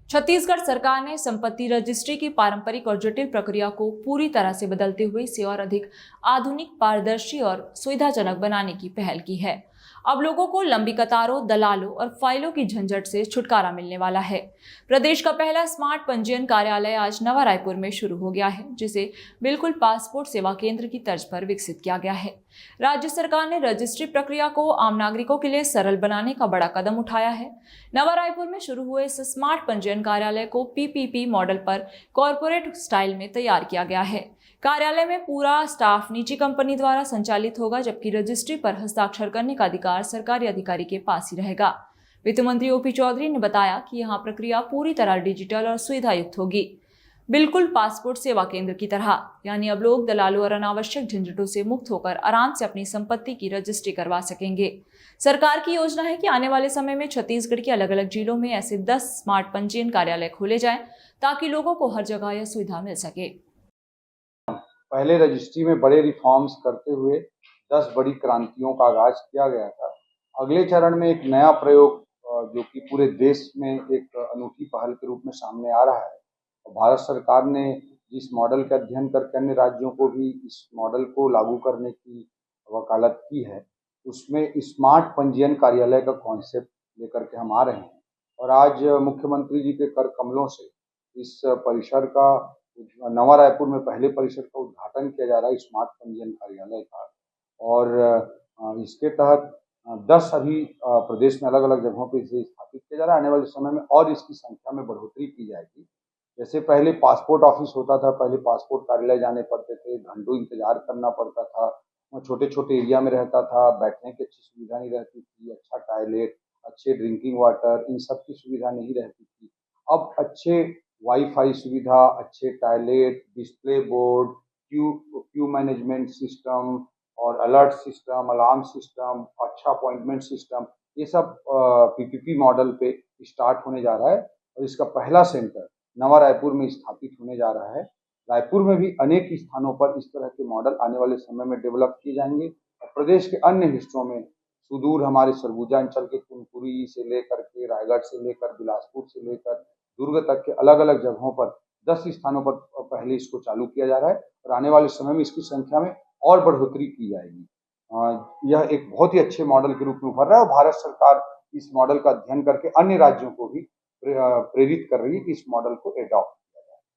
छत्तीसगढ़ सरकार ने संपत्ति रजिस्ट्री की पारंपरिक और जटिल प्रक्रिया को पूरी तरह से बदलते हुए इसे और अधिक आधुनिक, पारदर्शी और सुविधाजनक बनाने की पहल की है। अब लोगों को लंबी कतारों, दलालों और फाइलों की झंझट से छुटकारा मिलने वाला है। प्रदेश का पहला स्मार्ट पंजीयन कार्यालय आज नवा रायपुर में शुरू हो गया है, जिसे बिल्कुल पासपोर्ट सेवा केंद्र की तर्ज पर विकसित किया गया है। राज्य सरकार ने रजिस्ट्री प्रक्रिया को आम नागरिकों के लिए सरल बनाने का बड़ा कदम उठाया है। नवा रायपुर में शुरू हुए इस स्मार्ट पंजीयन कार्यालय को पीपीपी मॉडल पर कॉरपोरेट स्टाइल में तैयार किया गया है। कार्यालय में पूरा स्टाफ निजी कंपनी द्वारा संचालित होगा, जबकि रजिस्ट्री पर हस्ताक्षर करने का अधिकार सरकारी अधिकारी के पास ही रहेगा। वित्त मंत्री ओपी चौधरी ने बताया कि यहां प्रक्रिया पूरी तरह डिजिटल और सुविधा युक्त होगी, बिल्कुल पासपोर्ट सेवा केंद्र की तरह। यानी अब लोग दलालों और अनावश्यक झंझटों से मुक्त होकर आराम से अपनी संपत्ति की रजिस्ट्री करवा सकेंगे। सरकार की योजना है कि आने वाले समय में छत्तीसगढ़ की अलग अलग जिलों में ऐसे 10 स्मार्ट पंजीयन कार्यालय खोले जाएं, ताकि लोगों को हर जगह यह सुविधा मिल सके। पहले रजिस्ट्री में बड़े रिफॉर्म्स करते हुए 10 बड़ी क्रांतियों का आगाज किया गया था। अगले चरण में एक नया प्रयोग जो कि पूरे देश में एक अनूठी पहल के रूप में सामने आ रहा है। भारत सरकार ने जिस मॉडल का अध्ययन करके अन्य राज्यों को भी इस मॉडल को लागू करने की वकालत की है, उसमें स्मार्ट पंजीयन कार्यालय का कॉन्सेप्ट लेकर के हम आ रहे हैं। और आज मुख्यमंत्री जी के कर कमलों से इस परिसर का, नवा रायपुर में पहले परिसर का उद्घाटन किया जा रहा है स्मार्ट पंजीयन कार्यालय का। और इसके तहत 10 अभी प्रदेश में अलग अलग जगहों पर इसे स्थापित किया जा रहा है। आने वाले समय में और इसकी संख्या में बढ़ोतरी की जाएगी। जैसे पहले पासपोर्ट ऑफिस होता था, पहले पासपोर्ट कार्यालय जाने पड़ते थे, घंटों इंतजार करना पड़ता था, वो छोटे छोटे एरिया में रहता था, बैठने की अच्छी सुविधा नहीं रहती थी, अच्छा टॉयलेट, अच्छे ड्रिंकिंग वाटर, इन सब की सुविधा नहीं रहती थी। अब अच्छे वाईफाई सुविधा, अच्छे toilet, display board, Q management system और अलर्ट सिस्टम, अलार्म सिस्टम, अच्छा अपॉइंटमेंट सिस्टम, ये सब पीपीपी मॉडल पे स्टार्ट होने जा रहा है। और इसका पहला सेंटर नवा रायपुर में स्थापित होने जा रहा है। रायपुर में भी अनेक स्थानों पर इस तरह के मॉडल आने वाले समय में डेवलप किए जाएंगे। और प्रदेश के अन्य हिस्सों में, सुदूर हमारे सरगुजा अंचल के कुनकुरी से लेकर के, रायगढ़ से लेकर, बिलासपुर से लेकर दुर्ग तक के अलग अलग जगहों पर 10 स्थानों पर पहले इसको चालू किया जा रहा है। और आने वाले समय में इसकी संख्या में और बढ़ोतरी की जाएगी। यह एक बहुत ही अच्छे मॉडल के रूप में उभर रहा है और भारत सरकार इस मॉडल का अध्ययन करके अन्य राज्यों को भी प्रेरित कर रही है कि इस मॉडल को एडॉप्ट